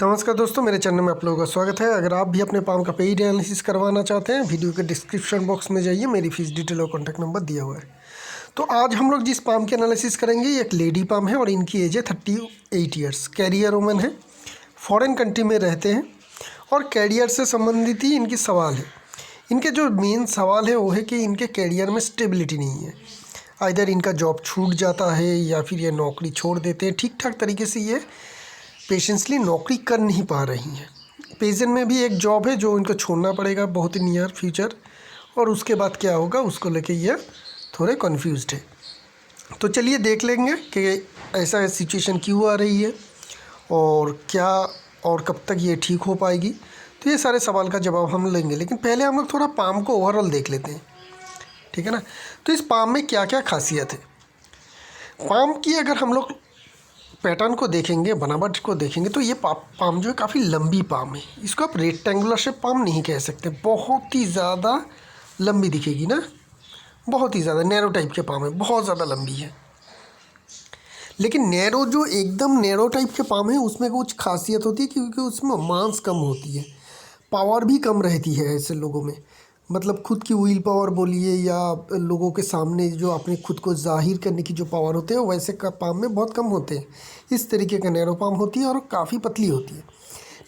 नमस्कार दोस्तों, मेरे चैनल में आप लोगों का स्वागत है। अगर आप भी अपने पाम का पेड एनालिसिस करवाना चाहते हैं, वीडियो के डिस्क्रिप्शन बॉक्स में जाइए, मेरी फीस डिटेल और कॉन्टैक्ट नंबर दिया हुआ है। तो आज हम लोग जिस पाम की एनालिसिस करेंगे, ये एक लेडी पाम है और इनकी एज है 38 ईयर्स। कैरियर वुमन है, फॉरेन कंट्री में रहते हैं और कैरियर से संबंधित ही इनकी सवाल है। इनके जो मेन सवाल है वो है कि इनके कैरियर में स्टेबिलिटी नहीं है। आइदर इनका जॉब छूट जाता है या फिर ये नौकरी छोड़ देते हैं। ठीक ठाक तरीके से ये पेशेंसली नौकरी कर नहीं पा रही हैं। पेजेंट में भी एक जॉब है जो इनको छोड़ना पड़ेगा बहुत ही नियर फ्यूचर, और उसके बाद क्या होगा उसको लेके ये थोड़े कन्फ्यूज्ड है। तो चलिए देख लेंगे कि ऐसा सिचुएशन क्यों आ रही है और क्या और कब तक ये ठीक हो पाएगी। तो ये सारे सवाल का जवाब हम लेंगे, लेकिन पहले हम लोग थोड़ा पाम को ओवरऑल देख लेते हैं, ठीक है ना। तो इस पाम में क्या क्या खासियत है। पाम की अगर हम लोग पैटर्न को देखेंगे, बनावट को देखेंगे, तो ये पाम जो है काफ़ी लंबी पाम है। इसको आप रेक्टेंगुलर शेप पाम नहीं कह सकते, बहुत ही ज़्यादा लंबी दिखेगी ना, बहुत ही ज़्यादा नैरो टाइप के पाम है, बहुत ज़्यादा लंबी है। लेकिन नैरो जो एकदम नैरो टाइप के पाम है उसमें कुछ खासियत होती है, क्योंकि उसमें मांस कम होती है, पावर भी कम रहती है ऐसे लोगों में। मतलब खुद की विल पावर बोलिए या लोगों के सामने जो अपने खुद को जाहिर करने की जो पावर होते हैं, वैसे का पाम में बहुत कम होते हैं। इस तरीके का नैरो पाम होती है और काफ़ी पतली होती है।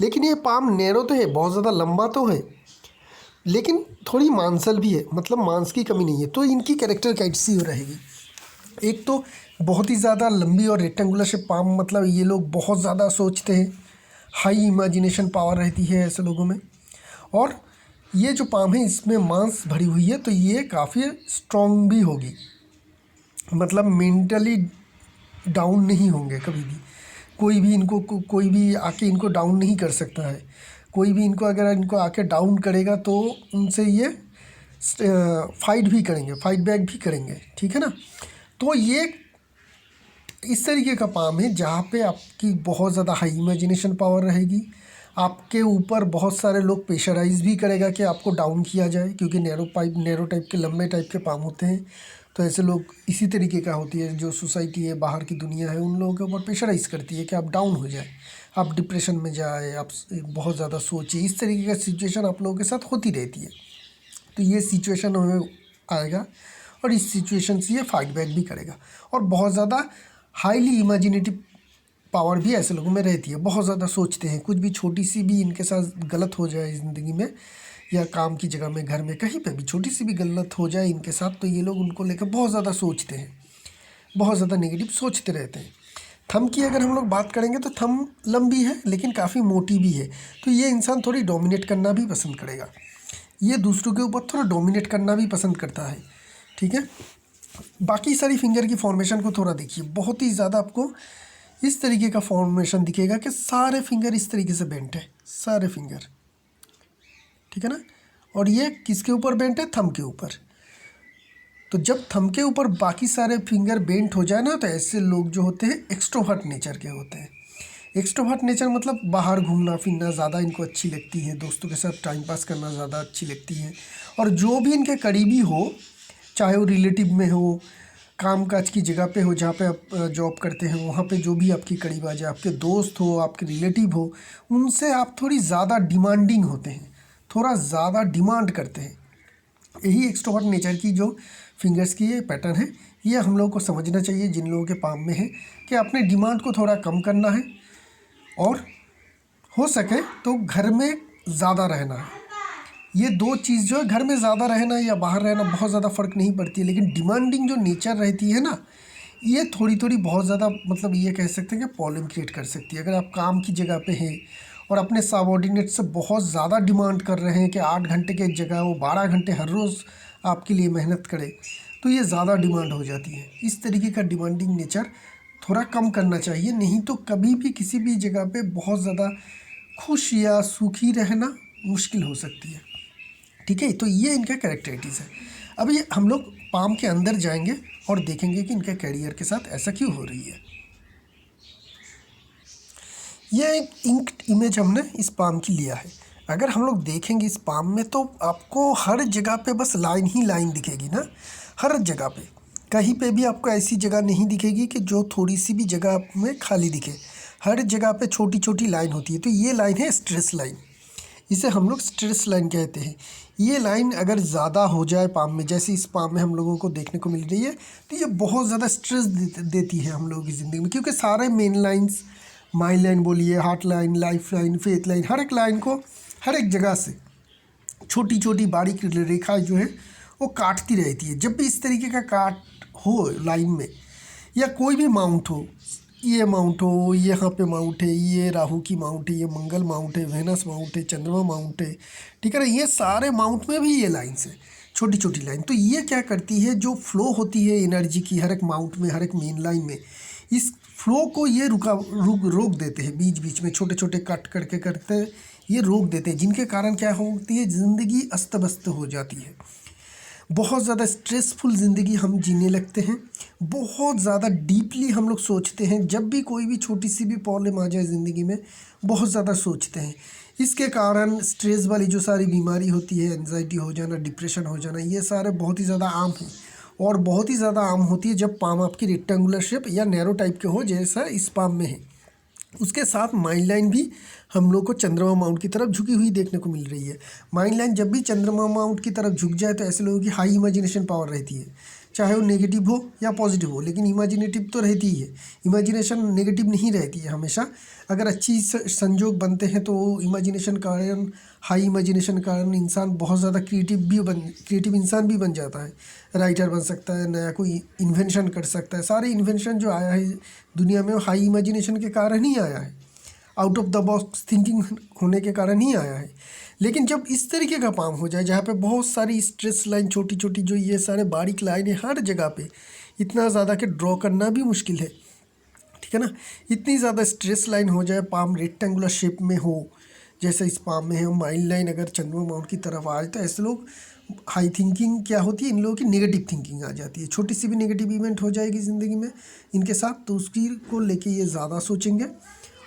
लेकिन ये पाम नैरो तो है, बहुत ज़्यादा लंबा तो है, लेकिन थोड़ी मांसल भी है, मतलब मांस की कमी नहीं है। तो इनकी कैरेक्टर कैसी रहेगी, एक तो बहुत ही ज़्यादा लंबी और रेक्टेंगुलर शेप पाम, मतलब ये लोग बहुत ज़्यादा सोचते हैं, हाई इमेजिनेशन पावर रहती है ऐसे लोगों में। और ये जो पाम है इसमें मांस भरी हुई है, तो ये काफ़ी स्ट्रॉन्ग भी होगी, मतलब मेंटली डाउन नहीं होंगे कभी भी। कोई भी इनको कोई भी आके इनको डाउन नहीं कर सकता है। कोई भी इनको अगर इनको आके डाउन करेगा तो उनसे ये फाइट भी करेंगे, फाइट बैक भी करेंगे, ठीक है ना। तो ये इस तरीके का पाम है जहाँ पे आपकी बहुत ज़्यादा हाई इमेजिनेशन पावर रहेगी। आपके ऊपर बहुत सारे लोग प्रेशराइज भी करेगा कि आपको डाउन किया जाए, क्योंकि नैरो टाइप के लंबे टाइप के पाम होते हैं। तो ऐसे लोग इसी तरीके का होती है, जो सोसाइटी है, बाहर की दुनिया है, उन लोगों के ऊपर प्रेशराइज करती है कि आप डाउन हो जाए, आप डिप्रेशन में जाए, आप बहुत ज़्यादा सोचिए। इस तरीके का सिचुएशन आप लोगों के साथ होती रहती है। तो ये सिचुएशन हमें आएगा और इस सिचुएशन से ये फाइट बैक भी करेगा। और बहुत ज़्यादा हाईली इमेजिनेटिव पावर भी ऐसे लोगों में रहती है, बहुत ज़्यादा सोचते हैं। कुछ भी छोटी सी भी इनके साथ गलत हो जाए ज़िंदगी में या काम की जगह में, घर में, कहीं पे भी छोटी सी भी गलत हो जाए इनके साथ, तो ये लोग उनको लेकर बहुत ज़्यादा सोचते हैं, बहुत ज़्यादा नेगेटिव सोचते रहते हैं। थंब की अगर हम लोग बात करेंगे तो थंब लंबी है लेकिन काफ़ी मोटी भी है। तो ये इंसान थोड़ी डोमिनेट करना भी पसंद करेगा, ये दूसरों के ऊपर थोड़ा डोमिनेट करना भी पसंद करता है, ठीक है। बाकी सारी फिंगर की फॉर्मेशन को थोड़ा देखिए, बहुत ही ज़्यादा आपको इस तरीके का फॉर्मेशन दिखेगा कि सारे फिंगर इस तरीके से बेंट है, सारे फिंगर, ठीक है ना। और ये किसके ऊपर बेंट है, थंब के ऊपर। तो जब थंब के ऊपर बाकी सारे फिंगर बेंट हो जाए ना, तो ऐसे लोग जो होते हैं एक्सट्रोवर्ट नेचर के होते हैं। एक्सट्रोवर्ट नेचर मतलब बाहर घूमना फिरना ज़्यादा इनको अच्छी लगती है, दोस्तों के साथ टाइम पास करना ज़्यादा अच्छी लगती है। और जो भी इनके करीबी हो, चाहे वो रिलेटिव में हो, काम काज की जगह पे हो, जहाँ पे आप जॉब करते हैं, वहाँ पे जो भी आपकी करीब आ जाए, आपके दोस्त हो, आपके रिलेटिव हो, उनसे आप थोड़ी ज़्यादा डिमांडिंग होते हैं, थोड़ा ज़्यादा डिमांड करते हैं। यही एक्सट्रोवर्ट नेचर की जो फिंगर्स की ये पैटर्न है, ये हम लोगों को समझना चाहिए जिन लोगों के पाम में है, कि अपने डिमांड को थोड़ा कम करना है और हो सके तो घर में ज़्यादा रहना है। ये दो चीज़ जो है, घर में ज़्यादा रहना या बाहर रहना, बहुत ज़्यादा फ़र्क नहीं पड़ती है। लेकिन डिमांडिंग जो नेचर रहती है ना, ये थोड़ी थोड़ी बहुत ज़्यादा, मतलब ये कह सकते हैं कि प्रॉब्लम क्रिएट कर सकती है। अगर आप काम की जगह पे हैं और अपने सबऑर्डिनेट से बहुत ज़्यादा डिमांड कर रहे हैं कि 8 घंटे की जगह वो 12 घंटे हर रोज़ आपके लिए मेहनत करे, तो ये ज़्यादा डिमांड हो जाती है। इस तरीके का डिमांडिंग नेचर थोड़ा कम करना चाहिए, नहीं तो कभी भी किसी भी जगह पे बहुत ज़्यादा खुश या सुखी रहना मुश्किल हो सकती है, ठीक है। तो ये इनका कैरेक्टरिटीज़ है। अब ये हम लोग पाम के अंदर जाएंगे और देखेंगे कि इनके कैरियर के साथ ऐसा क्यों हो रही है। यह एक इंक्ड इमेज हमने इस पाम की लिया है। अगर हम लोग देखेंगे इस पाम में, तो आपको हर जगह पे बस लाइन ही लाइन दिखेगी ना, हर जगह पे। कहीं पे भी आपको ऐसी जगह नहीं दिखेगी कि जो थोड़ी सी भी जगह में खाली दिखे। हर जगह पे छोटी छोटी लाइन होती है। तो ये लाइन है स्ट्रेस लाइन, इसे हम लोग स्ट्रेस लाइन कहते हैं। ये लाइन अगर ज़्यादा हो जाए पाम में, जैसे इस पाम में हम लोगों को देखने को मिल रही है, तो ये बहुत ज़्यादा स्ट्रेस देती है हम लोगों की ज़िंदगी में, क्योंकि सारे मेन लाइंस, माइल लाइन बोलिए, heart line, life line, faith line, हर एक लाइन को हर एक जगह से छोटी छोटी बारीक रेखाएं जो है वो काटती रहती है। जब भी इस तरीके का काट हो लाइन में, या कोई भी माउंट हो, ये माउंट हो, यहाँ पे माउंट है, ये राहु की माउंट है, ये मंगल माउंट है, वेनस माउंट है, चंद्रमा माउंट है, ठीक है ना, ये सारे माउंट में भी ये लाइन्स है, छोटी छोटी लाइन। तो ये क्या करती है, जो फ्लो होती है एनर्जी की हर एक माउंट में, हर एक मेन लाइन में, इस फ्लो को ये रोक देते हैं। बीच बीच में छोटे छोटे कट करके करते ये रोक देते हैं, जिनके कारण क्या होती है, ज़िंदगी अस्त व्यस्त हो जाती है। बहुत ज़्यादा स्ट्रेसफुल ज़िंदगी हम जीने लगते हैं, बहुत ज़्यादा डीपली हम लोग सोचते हैं। जब भी कोई भी छोटी सी भी प्रॉब्लम आ जाए ज़िंदगी में, बहुत ज़्यादा सोचते हैं। इसके कारण स्ट्रेस वाली जो सारी बीमारी होती है, एंजाइटी हो जाना, डिप्रेशन हो जाना, ये सारे बहुत ही ज़्यादा आम हैं। और बहुत ही ज़्यादा आम होती है जब पाम आपकी रेक्टेंगुलर शेप या नैरो टाइप के हो, जैसा इस पाम में है। उसके साथ माइंड लाइन भी हम लोग को चंद्रमा माउंट की तरफ झुकी हुई देखने को मिल रही है। माइंड लाइन जब भी चंद्रमा माउंट की तरफ झुक जाए तो ऐसे लोगों की हाई इमेजिनेशन पावर रहती है, चाहे वो नेगेटिव हो या पॉजिटिव हो, लेकिन इमेजिनेटिव तो रहती ही है। इमेजिनेशन नेगेटिव नहीं रहती है हमेशा। अगर अच्छी संजोग बनते हैं तो इमेजिनेशन कारण, हाई इमेजिनेशन कारण इंसान बहुत ज़्यादा क्रिएटिव इंसान भी बन जाता है। राइटर बन सकता है, नया कोई इन्वेंशन कर सकता है। सारे इन्वेंशन जो आया है दुनिया में वो हाई इमेजिनेशन के कारण ही आया है, out of the box thinking होने के कारण ही आया है। लेकिन जब इस तरीके का पाम हो जाए, जहाँ पे बहुत सारी स्ट्रेस लाइन, छोटी छोटी जो ये सारे बारीक लाइन है हर जगह पे, इतना ज़्यादा कि ड्रॉ करना भी मुश्किल है, ठीक है ना। इतनी ज़्यादा स्ट्रेस लाइन हो जाए, पाम रेक्टेंगुलर शेप में हो, जैसे इस पाम में है, माइंड लाइन अगर चंद्रमा माउंट की तरफ आए, तो ऐसे लोग हाई थिंकिंग क्या होती है, इन लोगों की नेगेटिव थिंकिंग आ जाती है। छोटी सी भी नेगेटिव इवेंट हो जाएगी ज़िंदगी में इनके साथ, तो उसकी को लेके ये ज़्यादा सोचेंगे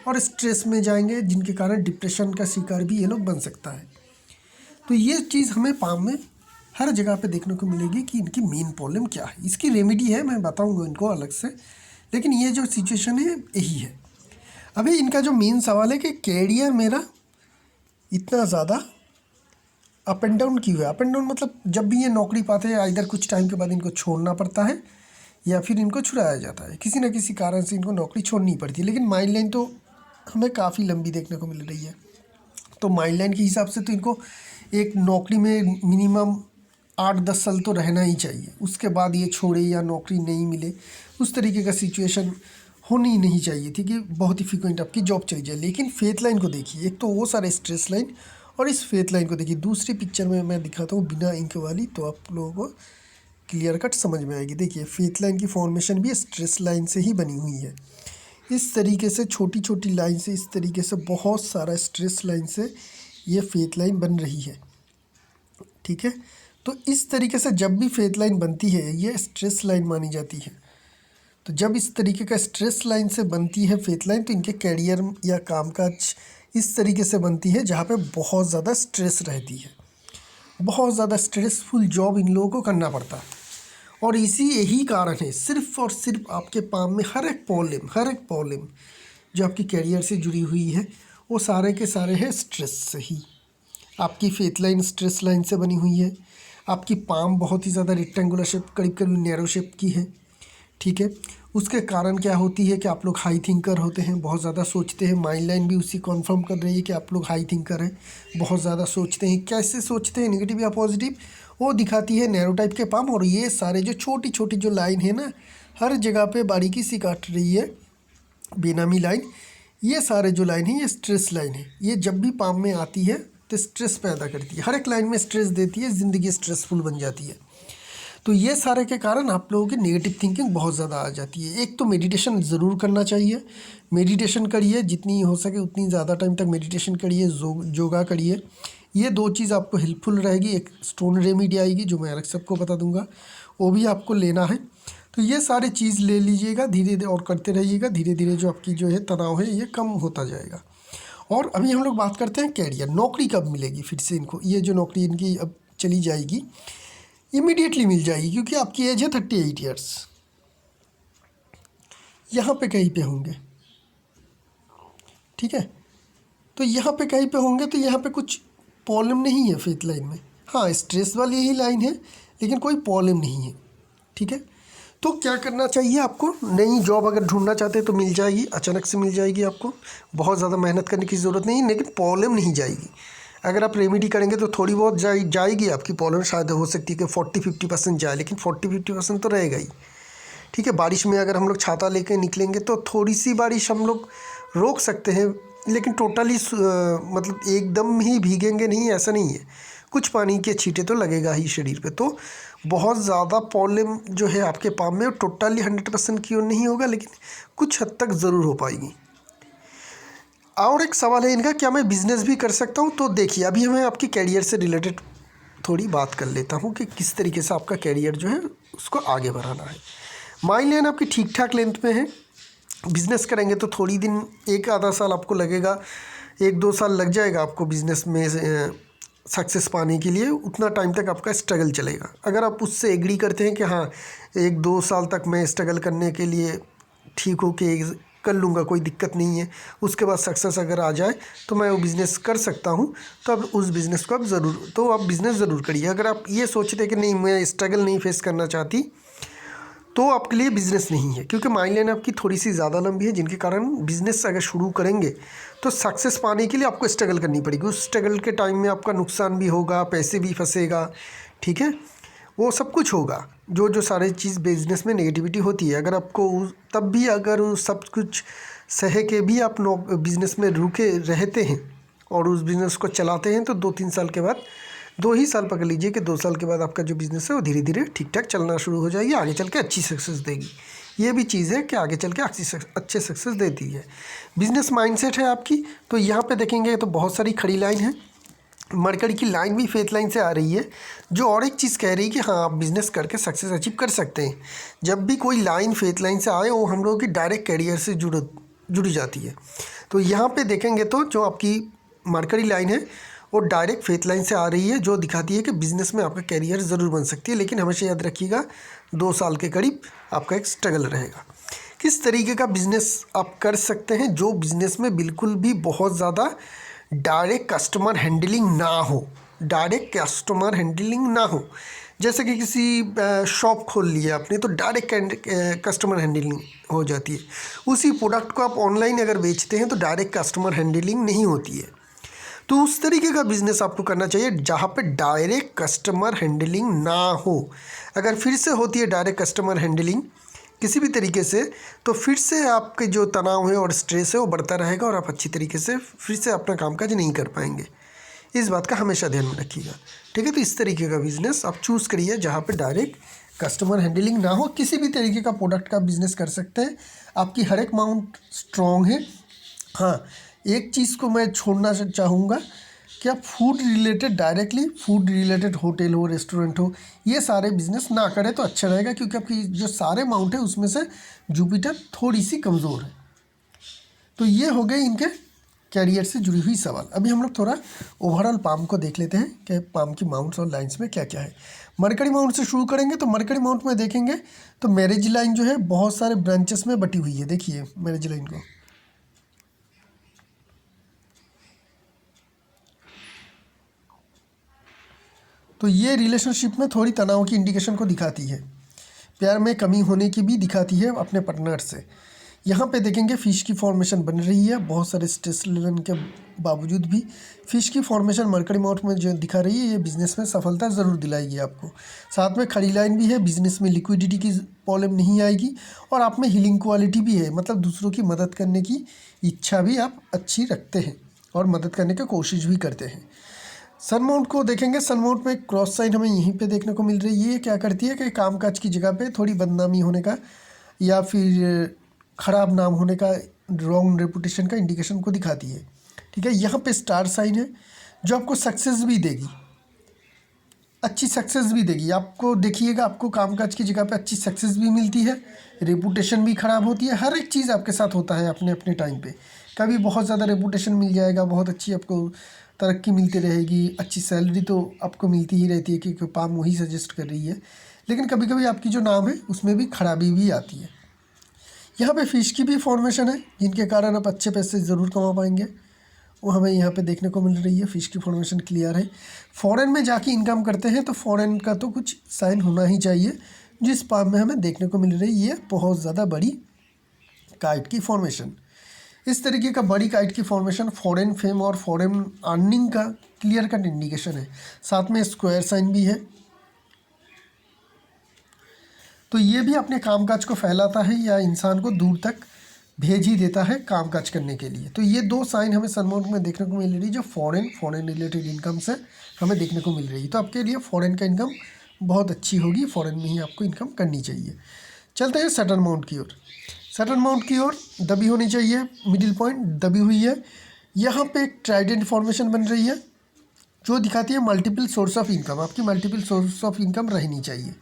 और स्ट्रेस में जाएंगे, जिनके कारण डिप्रेशन का शिकार भी ये लोग बन सकता है। तो ये चीज़ हमें पाम में हर जगह पे देखने को मिलेगी कि इनकी मेन प्रॉब्लम क्या है। इसकी रेमेडी है, मैं बताऊंगा इनको अलग से, लेकिन ये जो सिचुएशन है यही है। अभी इनका जो मेन सवाल है कि कैरियर मेरा इतना ज़्यादा अप एंड डाउन क्यों है। अप एंड डाउन मतलब जब भी ये नौकरी पाते हैं, इधर कुछ टाइम के बाद इनको छोड़ना पड़ता है या फिर इनको छुड़ाया जाता है, किसी न किसी कारण से इनको नौकरी छोड़नी पड़ती है। लेकिन माइंड लाइन तो हमें काफ़ी लंबी देखने को मिल रही है। तो माइंड लाइन के हिसाब से तो इनको एक नौकरी में मिनिमम 8-10 साल तो रहना ही चाहिए, उसके बाद ये छोड़े या नौकरी नहीं मिले, उस तरीके का सिचुएशन होनी नहीं चाहिए थी कि बहुत ही फ्रिक्वेंट आपकी जॉब चली जाए। लेकिन फेथ लाइन को देखिए, एक तो वो सारे स्ट्रेस लाइन, और इस फेथ लाइन को देखिए। दूसरी पिक्चर में मैं दिखाता हूँ बिना इंक वाली, तो आप लोगों को क्लियर कट समझ में आएगी। देखिए फेथ लाइन की फॉर्मेशन भी स्ट्रेस लाइन से ही बनी हुई है। इस तरीके से छोटी छोटी लाइन से, इस तरीके से बहुत सारा स्ट्रेस लाइन से ये फेथ लाइन बन रही है, ठीक है। तो इस तरीके से जब भी फेथ लाइन बनती है, ये स्ट्रेस लाइन मानी जाती है। तो जब इस तरीके का स्ट्रेस लाइन से बनती है फेथ लाइन, तो इनके कैरियर या कामकाज इस तरीके से बनती है जहाँ पे बहुत ज़्यादा स्ट्रेस रहती है, बहुत ज़्यादा स्ट्रेसफुल जॉब इन लोगों को करना पड़ता है। और यही कारण है, सिर्फ और सिर्फ आपके पाम में हर एक प्रॉब्लम जो आपकी कैरियर से जुड़ी हुई है, वो सारे के सारे हैं स्ट्रेस से ही। आपकी फेथ लाइन स्ट्रेस लाइन से बनी हुई है, आपकी पाम बहुत ही ज़्यादा रेक्टेंगुलर शेप, करीब करीब नैरो शेप की है, ठीक है। उसके कारण क्या होती है कि आप लोग हाई थिंकर होते हैं, बहुत ज़्यादा सोचते हैं। माइंड लाइन भी उसी कॉन्फर्म कर रही है कि आप लोग हाई थिंकर हैं, बहुत ज़्यादा सोचते हैं। कैसे सोचते हैं, नेगेटिव या पॉजिटिव, वो दिखाती है नैरो टाइप के पाम। और ये सारे जो छोटी छोटी जो लाइन है ना, हर जगह पे बारीकी सी काट रही है, बेनामी लाइन, ये सारे जो लाइन है ये स्ट्रेस लाइन है। ये जब भी पाम में आती है तो स्ट्रेस पैदा करती है, हर एक लाइन में स्ट्रेस देती है, ज़िंदगी स्ट्रेसफुल बन जाती है। तो ये सारे के कारण आप लोगों की नेगेटिव थिंकिंग बहुत ज़्यादा आ जाती है। एक तो मेडिटेशन ज़रूर करना चाहिए, मेडिटेशन करिए, जितनी हो सके उतनी ज़्यादा टाइम तक मेडिटेशन करिए, योगा करिए। ये 2 चीज़ आपको हेल्पफुल रहेगी। एक स्टोन रेमेडी आएगी जो मैं अलग सबको बता दूंगा, वो भी आपको लेना है। तो ये सारी चीज़ ले लीजिएगा धीरे धीरे और करते रहिएगा, धीरे धीरे जो आपकी जो है तनाव है ये कम होता जाएगा। और अभी हम लोग बात करते हैं कैरियर, नौकरी कब मिलेगी फिर से इनको। ये जो नौकरी इनकी अब चली जाएगी, इमीडिएटली मिल जाएगी, क्योंकि आपकी एज है 38 ईयर्स, यहाँ पे कहीं पे होंगे, ठीक है। तो यहाँ पे कहीं पे होंगे तो यहाँ पे कुछ प्रॉब्लम नहीं है फेथ लाइन में। हाँ, स्ट्रेस वाली ही लाइन है लेकिन कोई प्रॉब्लम नहीं है, ठीक है। तो क्या करना चाहिए आपको, नई जॉब अगर ढूंढना चाहते हैं तो मिल जाएगी, अचानक से मिल जाएगी आपको, बहुत ज़्यादा मेहनत करने की ज़रूरत नहीं है, लेकिन प्रॉब्लम नहीं जाएगी। अगर आप रेमेडी करेंगे तो थोड़ी बहुत जाएगी आपकी प्रॉब्लम, शायद हो सकती है कि 40-50% जाए, लेकिन 40-50% तो रहेगा ही, ठीक है। बारिश में अगर हम लोग छाता लेके निकलेंगे तो थोड़ी सी बारिश हम लोग रोक सकते हैं, लेकिन टोटली मतलब एकदम ही भीगेंगे नहीं, ऐसा नहीं है। कुछ पानी के छींटे तो लगेगा ही शरीर पे। तो बहुत ज़्यादा प्रॉब्लम जो है आपके पाम में टोटली 100% क्योर नहीं होगा, लेकिन कुछ हद तक ज़रूर हो पाएगी। और एक सवाल है इनका, क्या मैं बिज़नेस भी कर सकता हूँ? तो देखिए, अभी हमें आपकी कैरियर से रिलेटेड थोड़ी बात कर लेता हूँ कि किस तरीके से आपका कैरियर जो है उसको आगे बढ़ाना है। माइंड लाइन आपकी ठीक ठाक लेंथ में है, बिज़नेस करेंगे तो थोड़ी दिन, एक आधा साल आपको लगेगा, 1-2 साल लग जाएगा आपको बिज़नेस में सक्सेस पाने के लिए। उतना टाइम तक आपका स्ट्रगल चलेगा। अगर आप उससे एग्री करते हैं कि हाँ 1-2 साल तक मैं स्ट्रगल करने के लिए ठीक हो के कर लूँगा, कोई दिक्कत नहीं है, उसके बाद सक्सेस अगर आ जाए तो मैं वो बिज़नेस कर सकता हूँ, तो अब उस बिज़नेस को आप बिज़नेस ज़रूर करिए। अगर आप ये सोचते हैं कि नहीं मैं स्ट्रगल नहीं फेस करना चाहती, तो आपके लिए बिज़नेस नहीं है, क्योंकि माइंड लाइन आपकी थोड़ी सी ज़्यादा लंबी है, जिनके कारण बिज़नेस अगर शुरू करेंगे तो सक्सेस पाने के लिए आपको स्ट्रगल करनी पड़ेगी। उस स्ट्रगल के टाइम में आपका नुकसान भी होगा, पैसे भी फंसेगा, ठीक है, वो सब कुछ होगा। जो जो सारी चीज़ बिज़नेस में नेगेटिविटी होती है, अगर आपको तब भी अगर सब कुछ सह के भी आप बिज़नेस में रुके रहते हैं और उस बिज़नेस को चलाते हैं, तो 2-3 साल के बाद, 2 ही साल पकड़ लीजिए कि 2 साल के बाद आपका जो बिज़नेस है वो धीरे धीरे ठीक ठाक चलना शुरू हो जाएगी, आगे चल के अच्छी सक्सेस देगी। ये भी चीज़ है कि आगे चल के अच्छे सक्सेस देती है। बिज़नेस माइंडसेट है आपकी, तो यहाँ पे देखेंगे तो बहुत सारी खड़ी लाइन है। मरकरी की लाइन भी फेथ लाइन से आ रही है, जो और एक चीज़ कह रही है कि हाँ आप बिज़नेस करके सक्सेस अचीव कर सकते हैं। जब भी कोई लाइन फेथ लाइन से आए, वो हम लोगों की डायरेक्ट कैरियर से जुड़ी जाती है। तो यहाँ पे देखेंगे तो जो आपकी मरकरी लाइन है वो डायरेक्ट फेथ लाइन से आ रही है, जो दिखाती है कि बिज़नेस में आपका कैरियर ज़रूर बन सकती है, लेकिन हमेशा याद रखिएगा 2 साल के करीब आपका एक स्ट्रगल रहेगा। किस तरीके का बिज़नेस आप कर सकते हैं? जो बिज़नेस में बिल्कुल भी बहुत ज़्यादा डायरेक्ट कस्टमर हैंडलिंग ना हो, डायरेक्ट कस्टमर हैंडलिंग ना हो। जैसे कि किसी शॉप खोल लिया आपने, तो डायरेक्ट कस्टमर हैंडलिंग हो जाती है। उसी प्रोडक्ट को आप ऑनलाइन अगर बेचते हैं तो डायरेक्ट कस्टमर हैंडलिंग नहीं होती है। तो उस तरीके का बिज़नेस आपको करना चाहिए जहाँ पे डायरेक्ट कस्टमर हैंडलिंग ना हो। अगर फिर से होती है डायरेक्ट कस्टमर हैंडलिंग किसी भी तरीके से, तो फिर से आपके जो तनाव है और स्ट्रेस है वो बढ़ता रहेगा और आप अच्छी तरीके से फिर से अपना कामकाज नहीं कर पाएंगे। इस बात का हमेशा ध्यान में रखिएगा, ठीक है। तो इस तरीके का बिज़नेस आप चूज़ करिए जहाँ पे डायरेक्ट कस्टमर हैंडलिंग ना हो। किसी भी तरीके का प्रोडक्ट का बिज़नेस कर सकते हैं, आपकी हर एक अमाउंट स्ट्रॉन्ग है। हाँ, एक चीज़ को मैं छोड़ना चाहूँगा कि आप food related, directly food related hotel हो, रेस्टोरेंट हो, ये सारे बिज़नेस ना करें तो अच्छा रहेगा, क्योंकि आपकी जो सारे अमाउंट है उसमें से जुपिटर थोड़ी सी कमज़ोर है। तो ये हो गए इनके कैरियर से जुड़ी हुई सवाल। अभी हम लोग थोड़ा ओवरऑल पाम को देख लेते हैं कि पाम की माउंट्स और लाइंस में क्या क्या है। मरकरी माउंट से शुरू करेंगे तो मरकरी माउंट में देखेंगे तो मैरिज लाइन जो है बहुत सारे ब्रांचेस में बटी हुई है। देखिए मैरिज लाइन को, तो ये रिलेशनशिप में थोड़ी तनाव की इंडिकेशन को दिखाती है, प्यार में कमी होने की भी दिखाती है अपने पार्टनर से। यहाँ पे देखेंगे फिश की फॉर्मेशन बन रही है, बहुत सारे स्ट्रेस लेने के बावजूद भी फिश की फॉर्मेशन मरकरी माउंट में जो दिखा रही है, ये बिज़नेस में सफलता ज़रूर दिलाएगी आपको। साथ में खड़ी लाइन भी है, बिज़नेस में लिक्विडिटी की प्रॉब्लम नहीं आएगी और आप में हीलिंग क्वालिटी भी है, मतलब दूसरों की मदद करने की इच्छा भी आप अच्छी रखते हैं और मदद करने की कोशिश भी करते हैं। सन माउंट को देखेंगे, सन माउंट में क्रॉस साइन हमें यहीं पे देखने को मिल रही है। ये क्या करती है कि कामकाज की जगह पे थोड़ी बदनामी होने का या फिर ख़राब नाम होने का, रॉन्ग रेपुटेशन का इंडिकेशन को दिखाती है, ठीक है। यहाँ पे स्टार साइन है जो आपको सक्सेस भी देगी, अच्छी सक्सेस भी देगी आपको। देखिएगा आपको कामकाज की जगह पे अच्छी सक्सेस भी मिलती है, रेपुटेशन भी ख़राब होती है, हर एक चीज़ आपके साथ होता है अपने अपने टाइम पे। कभी बहुत ज़्यादा रेपुटेशन मिल जाएगा, बहुत अच्छी आपको तरक्की मिलती रहेगी, अच्छी सैलरी तो आपको मिलती ही रहती है क्योंकि पाम वही सजेस्ट कर रही है, लेकिन कभी कभी आपकी जो नाम है उसमें भी खराबी भी आती है। यहाँ पे फ़िश की भी फॉर्मेशन है, जिनके कारण आप अच्छे पैसे ज़रूर कमा पाएंगे, वो हमें यहाँ पे देखने को मिल रही है। फ़िश की फॉर्मेशन क्लियर है। फॉरेन में जाके इनकम करते हैं तो फॉरेन का तो कुछ साइन होना ही चाहिए, जिस पाम में हमें देखने को मिल रही है बहुत ज़्यादा बड़ी काइट की फॉर्मेशन। इस तरीके का बड़ी काइट की फॉर्मेशन फॉरेन फेम और फॉरेन अर्निंग का क्लियर कट इंडिकेशन है। साथ में स्क्वायर साइन भी है, तो ये भी अपने कामकाज को फैलाता है या इंसान को दूर तक भेज ही देता है कामकाज करने के लिए। तो ये दो साइन हमें सनमाउंट में देखने को मिल रही है, जो फॉरेन रिलेटेड इनकम से हमें देखने को मिल रही है। तो आपके लिए फॉरेन का इनकम बहुत अच्छी होगी, फॉरेन में ही आपको इनकम करनी चाहिए। चलते हैं सटन माउंट की ओर। सटन माउंट की ओर दबी होनी चाहिए, मिडिल पॉइंट दबी हुई है। यहाँ पे एक ट्राइडेंट फॉर्मेशन बन रही है जो दिखाती है मल्टीपल सोर्स ऑफ इनकम। आपकी मल्टीपल सोर्स ऑफ इनकम रहनी चाहिए,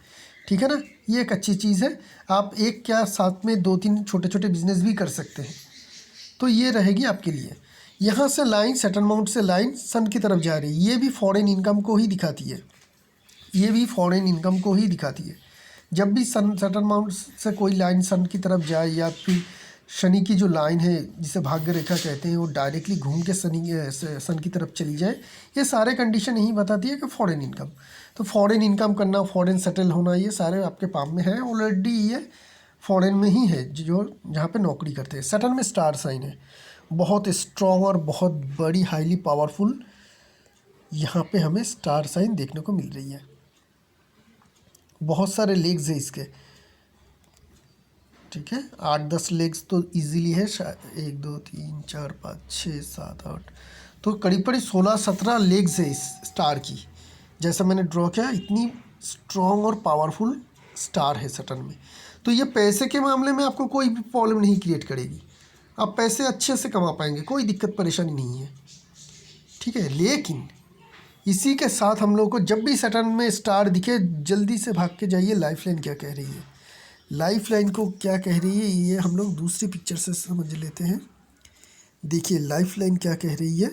ठीक है ना। ये एक अच्छी चीज़ है। आप एक क्या साथ में 2-3 छोटे छोटे बिजनेस भी कर सकते हैं, तो ये रहेगी आपके लिए। यहाँ से लाइन सटन माउंट से लाइन सन की तरफ जा रही है, ये भी फॉरेन इनकम को ही दिखाती है, ये भी फॉरेन इनकम को ही दिखाती है। जब भी सटन माउंट से कोई लाइन सन की तरफ जाए या फिर शनि की जो लाइन है जिसे भाग्य रेखा कहते हैं वो डायरेक्टली घूम के सन की तरफ चली जाए, ये सारे कंडीशन यही बताती है कि फॉरेन इनकम। तो फॉरेन इनकम करना, फॉरेन सेटल होना, ये सारे आपके पाम में है ऑलरेडी। ये फॉरेन में ही है जो जहाँ पे नौकरी करते हैं। सटन में स्टार साइन है, बहुत स्ट्रॉन्ग और बहुत बड़ी हाईली पावरफुल यहाँ पे हमें स्टार साइन देखने को मिल रही है। बहुत सारे लेग्स है इसके, ठीक है, 8-10 लेग्स तो इजीली है। 1 2 3 4 5 6 7 8, तो करीब 16-17 लेग्स है इस स्टार की। जैसा मैंने ड्रॉ किया, इतनी स्ट्रॉन्ग और पावरफुल स्टार है सटन में। तो ये पैसे के मामले में आपको कोई भी प्रॉब्लम नहीं क्रिएट करेगी, आप पैसे अच्छे से कमा पाएंगे, कोई दिक्कत परेशानी नहीं है, ठीक है। लेकिन इसी के साथ हम लोग को जब भी सटन में स्टार दिखे जल्दी से भाग के जाइए लाइफ लाइन क्या कह रही है। लाइफ लाइन को क्या कह रही है ये हम लोग दूसरी पिक्चर से समझ लेते हैं। देखिए लाइफ लाइन क्या कह रही है।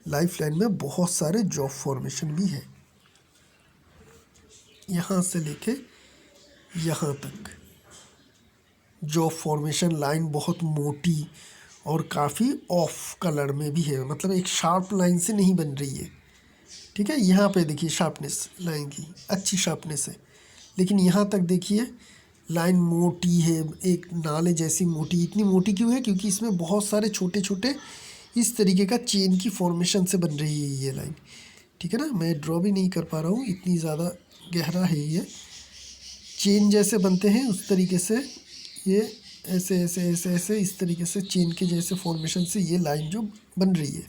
लाइफ लाइन में बहुत सारे जॉब फॉर्मेशन भी है, यहाँ से लेके यहाँ तक जॉब फॉर्मेशन लाइन बहुत मोटी और काफ़ी ऑफ कलर में भी है, मतलब एक शार्प लाइन से नहीं बन रही है, ठीक है। यहाँ पे देखिए शार्पनेस लाइन की अच्छी शार्पनेस है, लेकिन यहाँ तक देखिए लाइन मोटी है, एक नाले जैसी मोटी। इतनी मोटी क्यों है? क्योंकि इसमें बहुत सारे छोटे छोटे इस तरीके का चेन की फॉर्मेशन से बन रही है ये लाइन, ठीक है ना। मैं ड्रॉ भी नहीं कर पा रहा हूँ, इतनी ज़्यादा गहरा है ये। चेन जैसे बनते हैं उस तरीके से ये ऐसे ऐसे ऐसे ऐसे इस तरीके से चेन के जैसे फॉर्मेशन से ये लाइन जो बन रही है।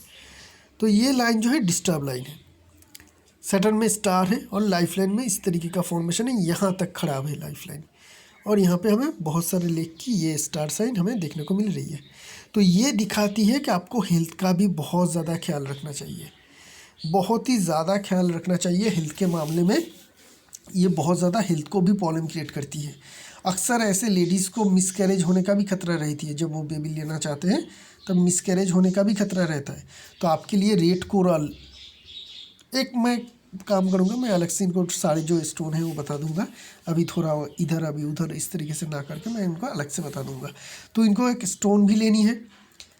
तो ये लाइन जो है डिस्टर्ब लाइन है। सैटर्न में स्टार है और लाइफ लाइन में इस तरीके का फॉर्मेशन है, यहाँ तक खराब है लाइफ लाइन, और यहाँ पे हमें बहुत सारे लेग की ये स्टार साइन हमें देखने को मिल रही है। तो ये दिखाती है कि आपको हेल्थ का भी बहुत ज़्यादा ख्याल रखना चाहिए, बहुत ही ज़्यादा ख्याल रखना चाहिए हेल्थ के मामले में। ये बहुत ज़्यादा हेल्थ को भी प्रॉब्लम क्रिएट करती है। अक्सर ऐसे लेडीज़ को मिसकैरेज होने का भी खतरा रहती है, जब वो बेबी लेना चाहते हैं तब मिसकैरेज होने का भी खतरा रहता है। तो आपके लिए रेड कोरल एक मैं काम करूँगा, मैं अलग से इनको सारे जो स्टोन है वो बता दूंगा। अभी थोड़ा इधर अभी उधर इस तरीके से ना करके मैं इनको अलग से बता दूंगा। तो इनको एक स्टोन भी लेनी है,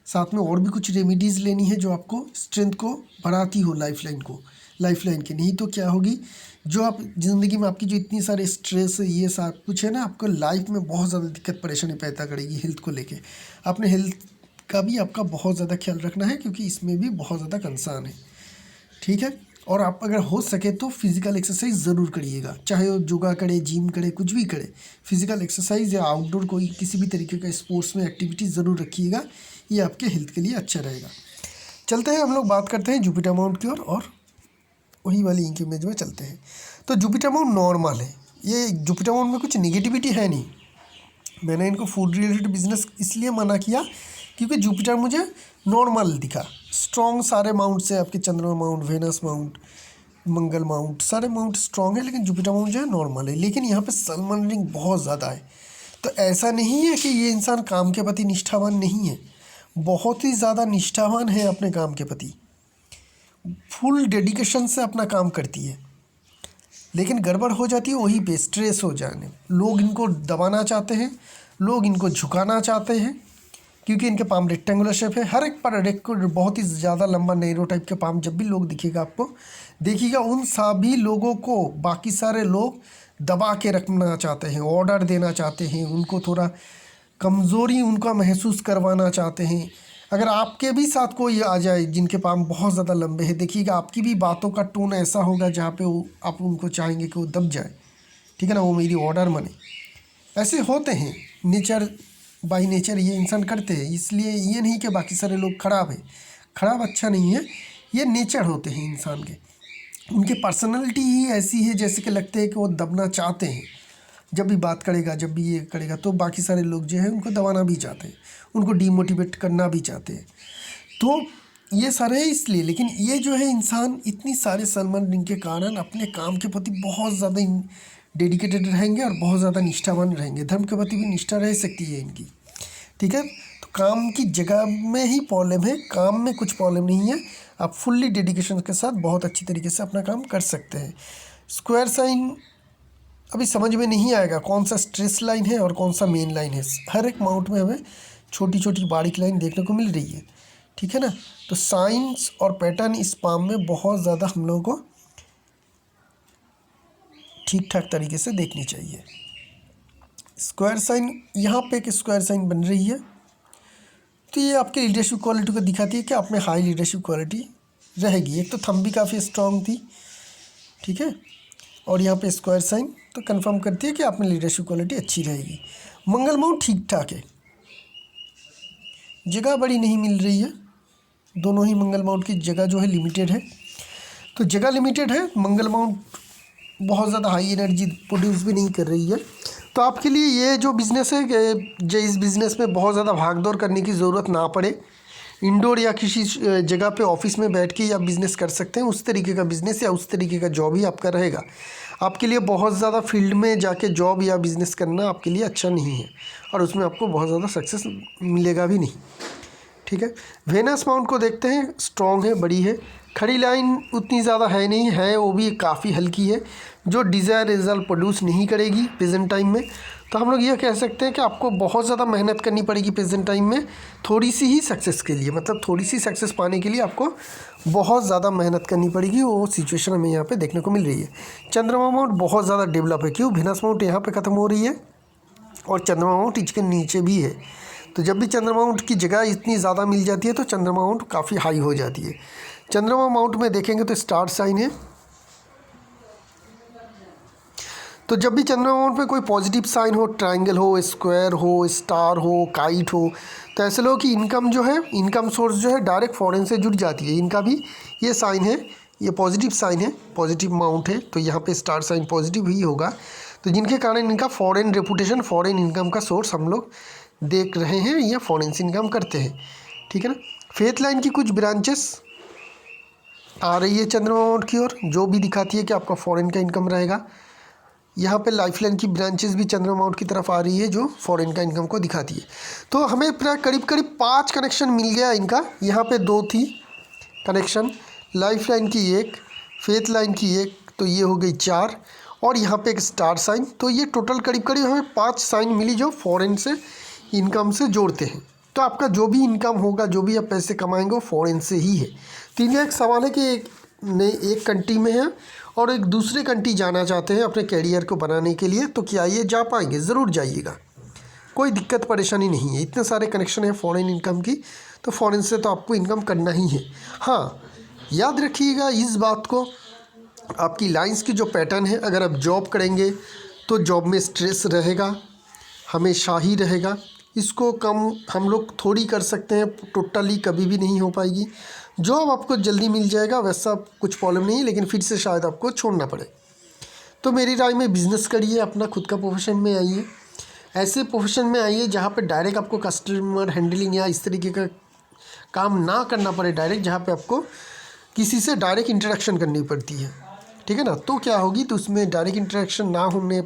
साथ में और भी कुछ रेमिडीज़ लेनी है जो आपको स्ट्रेंथ को बढ़ाती हो लाइफ लाइन को, लाइफ लाइन के। नहीं तो क्या होगी, जो आप ज़िंदगी में आपकी जो इतनी सारे स्ट्रेस ये सब कुछ है ना, आपको लाइफ में बहुत ज़्यादा दिक्कत परेशानी पैदा करेगी हेल्थ को लेके। अपने हेल्थ का भी आपका बहुत ज़्यादा ख्याल रखना है, क्योंकि इसमें भी बहुत ज़्यादा कंसर्न है, ठीक है। और आप अगर हो सके तो फिज़िकल एक्सरसाइज ज़रूर करिएगा, चाहे वो योगा करे, जिम करे, कुछ भी करे। फिज़िकल एक्सरसाइज या आउटडोर कोई किसी भी तरीके का स्पोर्ट्स में एक्टिविटी ज़रूर रखिएगा, ये आपके हेल्थ के लिए अच्छा रहेगा। चलते हैं हम लोग बात करते हैं जुपिटर माउंट की ओर, और वही वाली इंक इमेज में चलते हैं। तो जुपिटर माउंट नॉर्मल है, ये जुपिटर माउंट में कुछ निगेटिविटी है नहीं। मैंने इनको फूड रिलेटेड बिजनेस इसलिए मना किया क्योंकि जुपिटर मुझे नॉर्मल दिखा। स्ट्रॉन्ग सारे माउंट से आपके चंद्रमा माउंट, वेनस माउंट, मंगल माउंट, सारे माउंट स्ट्रॉन्ग है, लेकिन जुपिटर माउंट जो है नॉर्मल है। लेकिन यहाँ पे सन रिंग बहुत ज़्यादा है। तो ऐसा नहीं है कि ये इंसान काम के प्रति निष्ठावान नहीं है, बहुत ही ज़्यादा निष्ठावान है अपने काम के प्रति, फुल डेडिकेशन से अपना काम करती है। लेकिन गड़बड़ हो जाती है वही पे, स्ट्रेस हो जाने, लोग इनको दबाना चाहते हैं, लोग इनको झुकाना चाहते हैं क्योंकि इनके पाम रेक्टेंगुलर शेप है। हर एक पर बहुत ही ज़्यादा लंबा नैरो टाइप के पाम जब भी लोग दिखेगा आपको देखिएगा, उन सभी लोगों को बाकी सारे लोग दबा के रखना चाहते हैं, ऑर्डर देना चाहते हैं, उनको थोड़ा कमज़ोरी उनका महसूस करवाना चाहते हैं। अगर आपके भी साथ कोई आ जाए जिनके पाम बहुत ज़्यादा लंबे हैं, देखिएगा आपकी भी बातों का टोन ऐसा होगा जहाँ पे आप उनको चाहेंगे कि वो दब जाए, ठीक है ना, वो मेरी ऑर्डर माने। ऐसे होते हैं, नेचर बाई नेचर ये इंसान करते हैं। इसलिए ये नहीं कि बाकी सारे लोग ख़राब है, ख़राब अच्छा नहीं है, ये नेचर होते हैं इंसान के। उनकी पर्सनैलिटी ही ऐसी है जैसे कि लगते हैं कि वो दबना चाहते हैं। जब भी बात करेगा, जब भी ये करेगा तो बाकी सारे लोग जो है उनको दबाना भी चाहते हैं, उनको डीमोटिवेट करना भी चाहते हैं। तो ये सारे है इसलिए। लेकिन ये जो है इंसान इतनी सारे सलमान रिंग के कारण अपने काम के प्रति बहुत ज़्यादा डेडिकेटेड रहेंगे और बहुत ज़्यादा निष्ठावान रहेंगे। धर्म के प्रति भी निष्ठा रह सकती है इनकी, ठीक है। तो काम की जगह में ही प्रॉब्लम है, काम में कुछ प्रॉब्लम नहीं है। आप फुल्ली डेडिकेशन के साथ बहुत अच्छी तरीके से अपना काम कर सकते हैं। स्क्वायर साइन अभी समझ में नहीं आएगा कौन सा स्ट्रेस लाइन है और कौन सा मेन लाइन है। हर एक माउंट में हमें छोटी छोटी बारीक लाइन देखने को मिल रही है, ठीक है ना। तो साइंस और पैटर्न इस पाम में बहुत ज़्यादा हम लोगों को ठीक ठाक तरीके से देखनी चाहिए। स्क्वायर साइन, यहाँ पे एक स्क्वायर साइन बन रही है, तो ये आपके लीडरशिप क्वालिटी को दिखाती है कि आप में हाई लीडरशिप क्वालिटी रहेगी। एक तो थंब भी काफ़ी स्ट्रांग थी, ठीक है, और यहाँ पे स्क्वायर साइन तो कंफर्म करती है कि आप में लीडरशिप क्वालिटी अच्छी रहेगी। मंगल माउंट ठीक ठाक है, जगह बड़ी नहीं मिल रही है। दोनों ही मंगल माउंट की जगह जो है लिमिटेड है, तो जगह लिमिटेड है। मंगल माउंट बहुत ज़्यादा हाई एनर्जी प्रोड्यूस भी नहीं कर रही है। तो आपके लिए ये जो बिज़नेस है कि जो इस बिज़नेस में बहुत ज़्यादा भागदौड़ करने की ज़रूरत ना पड़े, इंडोर या किसी जगह पे ऑफिस में बैठ के आप बिज़नेस कर सकते हैं। उस तरीके का बिज़नेस या उस तरीके का जॉब ही आपका रहेगा। आपके लिए बहुत ज़्यादा फील्ड में जाके जॉब या बिज़नेस करना आपके लिए अच्छा नहीं है और उसमें आपको बहुत ज़्यादा सक्सेस मिलेगा भी नहीं, ठीक है। वेनस माउंट को देखते हैं, स्ट्रॉन्ग है, बड़ी है। खड़ी लाइन उतनी ज़्यादा है नहीं है, वो भी काफ़ी हल्की है जो डिज़ायर रिजल्ट प्रोड्यूस नहीं करेगी प्रेजेंट टाइम में। तो हम लोग ये कह सकते हैं कि आपको बहुत ज़्यादा मेहनत करनी पड़ेगी प्रेजेंट टाइम में, थोड़ी सी ही सक्सेस के लिए, मतलब थोड़ी सी सक्सेस पाने के लिए आपको बहुत ज़्यादा मेहनत करनी पड़ेगी। वो सिचुएशन हमें यहाँ पे देखने को मिल रही है। चंद्रमा माउंट बहुत ज़्यादा डेवलप है, क्यों? वेनस माउंट यहाँ पे ख़त्म हो रही है और चंद्रमा माउंट इसके नीचे भी है। तो जब भी चंद्रमा माउंट की जगह इतनी ज़्यादा मिल जाती है तो चंद्रमा माउंट काफ़ी हाई हो जाती है। चंद्रमा माउंट में देखेंगे तो स्टार साइन है, तो जब भी चंद्रमा माउंट में कोई पॉजिटिव साइन हो, ट्रायंगल हो, स्क्वायर हो, स्टार हो, काइट हो, तो ऐसे लोगों की इनकम जो है, इनकम सोर्स जो है डायरेक्ट फॉरेन से जुड़ जाती है। इनका भी ये साइन है, ये पॉजिटिव साइन है, पॉजिटिव माउंट है, तो यहाँ पे स्टार साइन पॉजिटिव ही होगा। तो जिनके कारण इनका फॉरेन रेपुटेशन, फॉरेन इनकम का सोर्स हम लोग देख रहे हैं, ये फॉरेन से इनकम करते हैं, ठीक है ना। फेथ लाइन की कुछ ब्रांचेस आ रही है चंद्रमा माउंट की ओर, जो भी दिखाती है कि आपका फॉरेन का इनकम रहेगा। यहाँ पे लाइफ लाइन की ब्रांचेस भी चंद्रमा माउंट की तरफ आ रही है जो फॉरेन का इनकम को दिखाती है। तो हमें प्राय करीब करीब 5 कनेक्शन मिल गया इनका। यहाँ पे 2 थी कनेक्शन, लाइफ लाइन की 1, फेथ लाइन की 1, तो ये हो गई 4, और यहाँ पे एक स्टार साइन। तो ये टोटल करीब करीब हमें 5 साइन मिली जो फॉरेन से इनकम से जोड़ते हैं। तो आपका जो भी इनकम होगा, जो भी आप पैसे कमाएंगे वो फॉरेन से ही है। तो इनका एक सवाल है कि एक कंट्री में है और एक दूसरे कंट्री जाना चाहते हैं अपने कैरियर को बनाने के लिए, तो क्या ये जा पाएंगे? ज़रूर जाइएगा, कोई दिक्कत परेशानी नहीं है। इतने सारे कनेक्शन है फॉरेन इनकम की, तो फॉरेन से तो आपको इनकम करना ही है। हाँ, याद रखिएगा इस बात को, आपकी लाइंस की जो पैटर्न है, अगर आप जॉब करेंगे तो जॉब में स्ट्रेस रहेगा, हमेशा ही रहेगा। इसको कम हम लोग थोड़ी कर सकते हैं, टोटली कभी भी नहीं हो पाएगी। जॉब आपको जल्दी मिल जाएगा, वैसा कुछ प्रॉब्लम नहीं है, लेकिन फिर से शायद आपको छोड़ना पड़े। तो मेरी राय में बिज़नेस करिए, अपना खुद का प्रोफेशन में आइए, ऐसे प्रोफेशन में आइए जहाँ पे डायरेक्ट आपको कस्टमर हैंडलिंग या इस तरीके का काम ना करना पड़े डायरेक्ट, जहाँ पे आपको किसी से डायरेक्ट इंटरेक्शन करनी पड़ती है, ठीक है ना। तो क्या होगी, तो उसमें डायरेक्ट इंटरेक्शन ना होने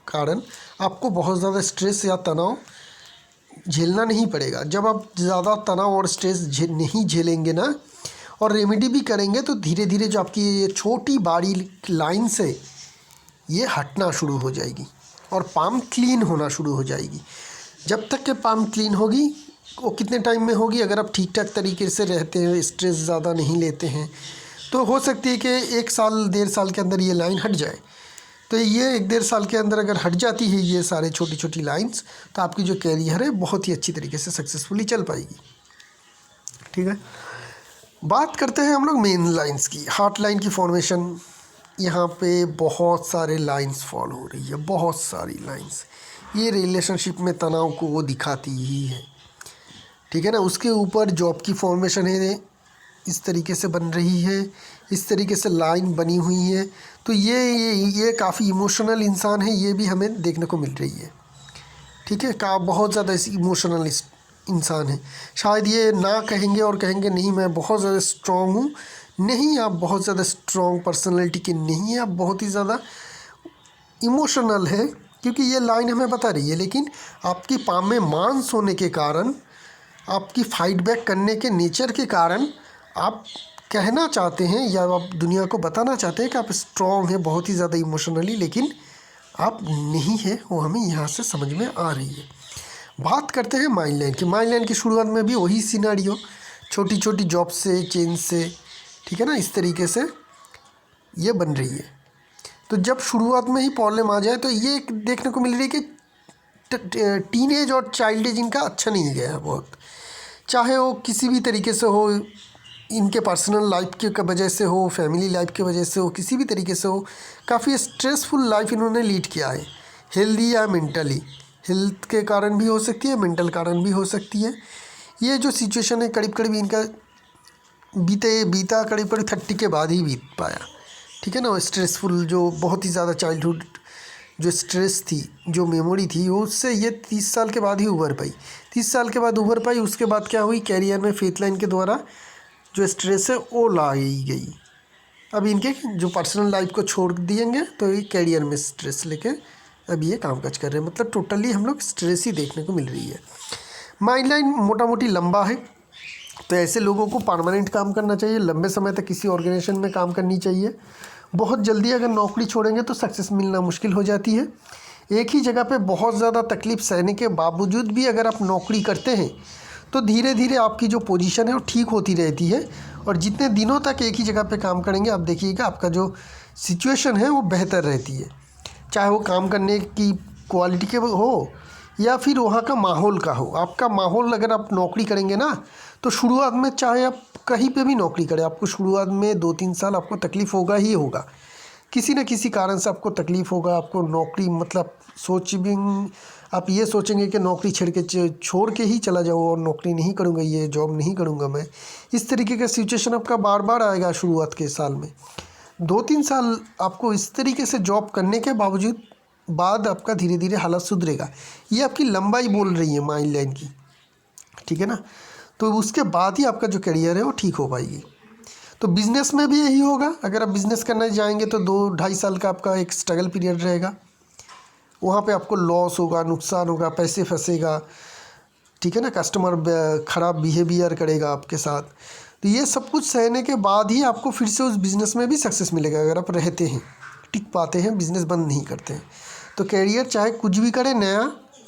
कारण आपको बहुत ज़्यादा स्ट्रेस या तनाव झेलना नहीं पड़ेगा। जब आप ज़्यादा तनाव और स्ट्रेस नहीं झेलेंगे ना, और रेमेडी भी करेंगे, तो धीरे धीरे जो आपकी ये छोटी बारी लाइन से ये हटना शुरू हो जाएगी और पाम क्लीन होना शुरू हो जाएगी। जब तक के पाम क्लीन होगी, वो कितने टाइम में होगी, अगर आप ठीक ठाक तरीके से रहते हैं, स्ट्रेस ज़्यादा नहीं लेते हैं, तो हो सकती है कि 1 साल 1.5 साल के अंदर ये लाइन हट जाए। तो ये 1-1.5 साल के अंदर अगर हट जाती है ये सारे छोटी छोटी लाइंस, तो आपकी जो कैरियर है बहुत ही अच्छी तरीके से सक्सेसफुली चल पाएगी। ठीक है, बात करते हैं हम लोग मेन लाइंस की। हार्ट लाइन की फॉर्मेशन, यहाँ पे बहुत सारे लाइंस फॉलो हो रही है, बहुत सारी लाइंस। ये रिलेशनशिप में तनाव को वो दिखाती ही है। ठीक है ना। उसके ऊपर जॉब की फॉर्मेशन है, इस तरीके से बन रही है, इस तरीके से लाइन बनी हुई है। तो ये काफ़ी इमोशनल इंसान है, ये भी हमें देखने को मिल रही है। ठीक है, बहुत ज़्यादा इमोशनल इंसान है। शायद ये ना कहेंगे और कहेंगे नहीं मैं बहुत ज़्यादा स्ट्रॉन्ग हूँ, नहीं, आप बहुत ज़्यादा स्ट्रॉन्ग पर्सनैलिटी के नहीं हैं, आप बहुत ही ज़्यादा इमोशनल है, क्योंकि ये लाइन हमें बता रही है। लेकिन आपकी पाम में मांस होने के कारण, आपकी फाइट बैक करने के नेचर के कारण आप कहना चाहते हैं या आप दुनिया को बताना चाहते हैं कि आप स्ट्रॉन्ग हैं, बहुत ही ज़्यादा इमोशनली, लेकिन आप नहीं है, वो हमें यहाँ से समझ में आ रही है। बात करते हैं माइंड लाइन की। माइंड लाइन की शुरुआत में भी वही सिनेरियो, छोटी छोटी जॉब से, चेंज से, ठीक है ना, इस तरीके से ये बन रही है। तो जब शुरुआत में ही प्रॉब्लम आ जाए तो ये देखने को मिल रही है कि टीनेज और चाइल्ड एज इनका अच्छा नहीं गया है बहुत, चाहे वो किसी भी तरीके से हो, इनके पर्सनल लाइफ के वजह से हो, फैमिली लाइफ की वजह से हो, किसी भी तरीके से हो, काफ़ी स्ट्रेसफुल लाइफ इन्होंने लीड किया है, हेल्दी या मेंटली। हेल्थ के कारण भी हो सकती है, मेंटल कारण भी हो सकती है। ये जो सिचुएशन है करीब करीब इनका बीता करीब करीब 30 के बाद ही बीत पाया। ठीक है ना। स्ट्रेसफुल जो बहुत ही ज़्यादा चाइल्डहुड जो स्ट्रेस थी, जो मेमोरी थी, उससे ये 30 साल के बाद ही उभर पाई। 30 साल के बाद उभर पाई। उसके बाद क्या हुई, कैरियर में फेथ लाइन के द्वारा जो स्ट्रेस है वो लाई गई। अब इनके जो पर्सनल लाइफ को छोड़ दिएंगे तो ये कैरियर में स्ट्रेस लेके अब ये काम काज कर रहे हैं। मतलब टोटली हम लोग स्ट्रेस ही देखने को मिल रही है। माइंड लाइन मोटा मोटी लंबा है, तो ऐसे लोगों को परमानेंट काम करना चाहिए, लंबे समय तक किसी ऑर्गेनाइजेशन में काम करनी चाहिए। बहुत जल्दी अगर नौकरी छोड़ेंगे तो सक्सेस मिलना मुश्किल हो जाती है। एक ही जगह पे बहुत ज़्यादा तकलीफ सहने के बावजूद भी अगर आप नौकरी करते हैं तो धीरे धीरे आपकी जो पोजीशन है वो ठीक होती रहती है। और जितने दिनों तक एक ही जगह पे काम करेंगे आप देखिएगा आपका जो सिचुएशन है वो बेहतर रहती है, चाहे वो काम करने की क्वालिटी के हो या फिर वहाँ का माहौल का हो। आपका माहौल, अगर आप नौकरी करेंगे ना तो शुरुआत में, चाहे आप कहीं पे भी नौकरी करें, आपको शुरुआत में 2-3 साल आपको तकलीफ़ होगा ही होगा, किसी न किसी कारण से आपको तकलीफ़ होगा। आपको नौकरी मतलब आप ये सोचेंगे कि नौकरी छोड़ के ही चला जाऊँ और नौकरी नहीं करूँगा, ये जॉब नहीं करूँगा मैं। इस तरीके का सिचुएशन आपका बार बार आएगा शुरुआत के साल में। 2-3 साल आपको इस तरीके से जॉब करने के बावजूद बाद आपका धीरे धीरे हालत सुधरेगा। ये आपकी लंबाई बोल रही है माइंड लाइन की। ठीक है ना। तो उसके बाद ही आपका जो करियर है वो ठीक हो पाएगी। तो बिज़नेस में भी यही होगा। अगर आप बिज़नेस करने जाएंगे तो 2-2.5 साल का आपका एक स्ट्रगल पीरियड रहेगा। वहाँ पे आपको लॉस होगा, नुकसान होगा, पैसे फंसेगा। ठीक है ना। कस्टमर ख़राब बिहेवियर करेगा आपके साथ। तो ये सब कुछ सहने के बाद ही आपको फिर से उस बिज़नेस में भी सक्सेस मिलेगा, अगर आप रहते हैं, टिक पाते हैं, बिज़नेस बंद नहीं करते हैं। तो कैरियर चाहे कुछ भी करें,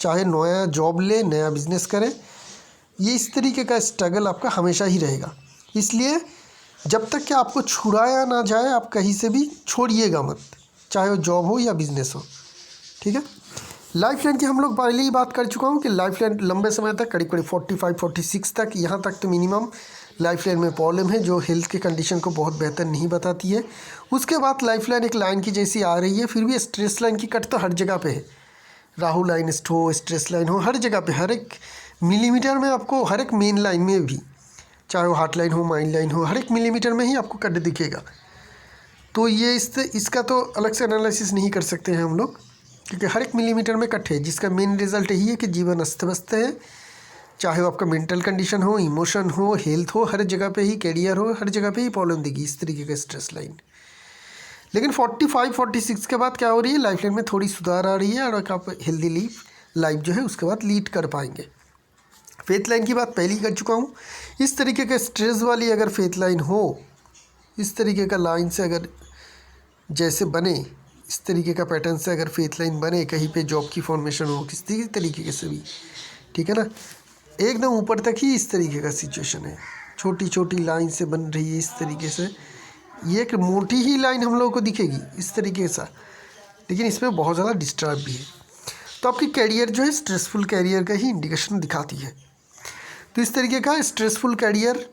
चाहे नया जॉब ले, नया बिज़नेस करें, ये इस तरीके का स्ट्रगल आपका हमेशा ही रहेगा। इसलिए जब तक कि आपको छुड़ाया ना जाए आप कहीं से भी छोड़िएगा मत, चाहे वो जॉब हो या बिज़नेस हो। ठीक है। लाइफ लाइन की हम लोग पहले ही बात कर चुका हूँ कि लाइफ लाइन लंबे समय तक करीब करीब 45-46 तक, यहाँ तक तो मिनिमम लाइफ लाइन में प्रॉब्लम है, जो हेल्थ के कंडीशन को बहुत बेहतर नहीं बताती है। उसके बाद लाइफ लाइन एक लाइन की जैसी आ रही है, फिर भी स्ट्रेस लाइन की कट तो हर जगह पे है। राहु लाइन हो, स्ट्रेस लाइन हो, हर जगह पे, हर एक मिलीमीटर में आपको, हर एक मेन लाइन में भी, चाहे वो हार्ट लाइन हो, माइंड लाइन हो, हर एक मिलीमीटर में ही आपको कट दिखेगा। तो ये इसका तो अलग से एनालिसिस नहीं कर सकते हैं हम लोग, क्योंकि हर एक मिलीमीटर में कट है, जिसका मेन रिजल्ट यही है कि जीवन अस्त व्यस्त है। चाहे वो आपका मेंटल कंडीशन हो, इमोशन हो, हेल्थ हो, हर जगह पे ही, कैरियर हो, हर जगह पे ही प्रॉब्लम देगी इस तरीके का स्ट्रेस लाइन। लेकिन 45-46 के बाद क्या हो रही है, लाइफ लाइन में थोड़ी सुधार आ रही है और आप हेल्दी लाइफ जो है उसके बाद लीड कर पाएंगे। फेथ लाइन की बात पहले ही कर चुका हूँ। इस तरीके का स्ट्रेस वाली अगर फेथ लाइन हो, इस तरीके का लाइन से अगर जैसे बने, इस तरीके का पैटर्न से अगर फेथ लाइन बने, कहीं पे जॉब की फॉर्मेशन हो, किसी तरीके से भी, ठीक है ना। एकदम ऊपर तक ही इस तरीके का सिचुएशन है, छोटी छोटी लाइन से बन रही है इस तरीके से। ये एक मोटी ही लाइन हम लोगों को दिखेगी इस तरीके से, लेकिन इसमें बहुत ज़्यादा डिस्टर्ब भी है। तो आपकी कैरियर जो है स्ट्रेसफुल कैरियर का ही इंडिकेशन दिखाती है। तो इस तरीके का स्ट्रेसफुल कैरियर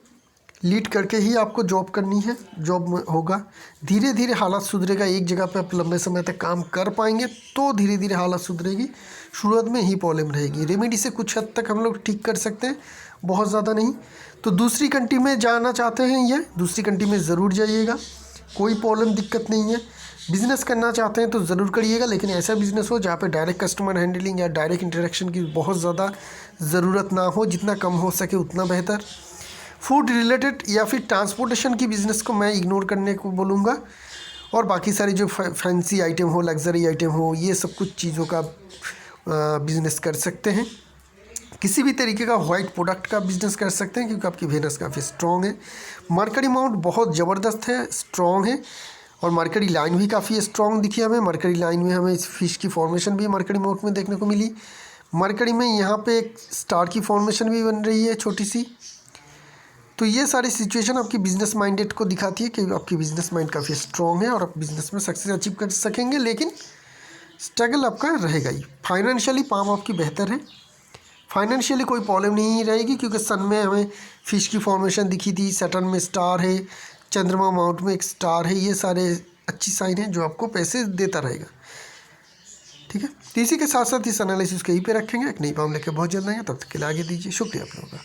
लीड करके ही आपको जॉब करनी है, जॉब में होगा। धीरे धीरे हालात सुधरेगा, एक जगह पे आप लंबे समय तक काम कर पाएंगे तो धीरे धीरे हालात सुधरेगी। शुरुआत में ही प्रॉब्लम रहेगी। रेमेडी से कुछ हद तक हम लोग ठीक कर सकते हैं, बहुत ज़्यादा नहीं। तो दूसरी कंट्री में जाना चाहते हैं, ये दूसरी कंट्री में ज़रूर जाइएगा, कोई प्रॉब्लम दिक्कत नहीं है। बिज़नेस करना चाहते हैं तो ज़रूर करिएगा, लेकिन ऐसा बिज़नेस हो जहाँ पे डायरेक्ट कस्टमर हैंडलिंग या डायरेक्ट इंटरेक्शन की बहुत ज़्यादा ज़रूरत ना हो, जितना कम हो सके उतना बेहतर। फूड रिलेटेड या फिर ट्रांसपोर्टेशन की बिज़नेस को मैं इग्नोर करने को बोलूँगा, और बाकी सारी जो फैंसी आइटम हो, लग्जरी आइटम हो, ये सब कुछ चीज़ों का बिज़नेस कर सकते हैं। किसी भी तरीके का वाइट प्रोडक्ट का बिज़नेस कर सकते हैं, क्योंकि आपकी वेनस काफ़ी स्ट्रॉन्ग है। मरकरी माउंट बहुत ज़बरदस्त है, स्ट्रॉन्ग है, और मरकरी लाइन भी काफ़ी स्ट्रॉन्ग दिखी हमें। मरकरी लाइन में हमें इस फिश की फॉर्मेशन भी मरकरी माउंट में देखने को मिली। मरकरी में यहाँ पे एक स्टार की फॉर्मेशन भी बन रही है छोटी सी। तो ये सारी सिचुएशन आपकी बिजनेस माइंडेड को दिखाती है कि आपकी बिजनेस माइंड काफ़ी स्ट्रॉन्ग है और आप बिजनेस में सक्सेस अचीव कर सकेंगे, लेकिन स्ट्रगल आपका रहेगा ही। फाइनेंशियली पाम आपकी बेहतर है, फाइनेंशियली कोई प्रॉब्लम नहीं रहेगी, क्योंकि सन में हमें फिश की फॉर्मेशन दिखी थी, सैटर्न में स्टार है, चंद्रमा माउंट में एक स्टार है। ये सारे अच्छी साइन है जो आपको पैसे देता रहेगा, ठीक है। तो इसी के साथ साथ इस एनालिसिस को यहीं पे रखेंगे। एक नई पाम लेकर बहुत जल्द आएंगे, तब तक के लिए आगे दीजिए। शुक्रिया आप लोगों का।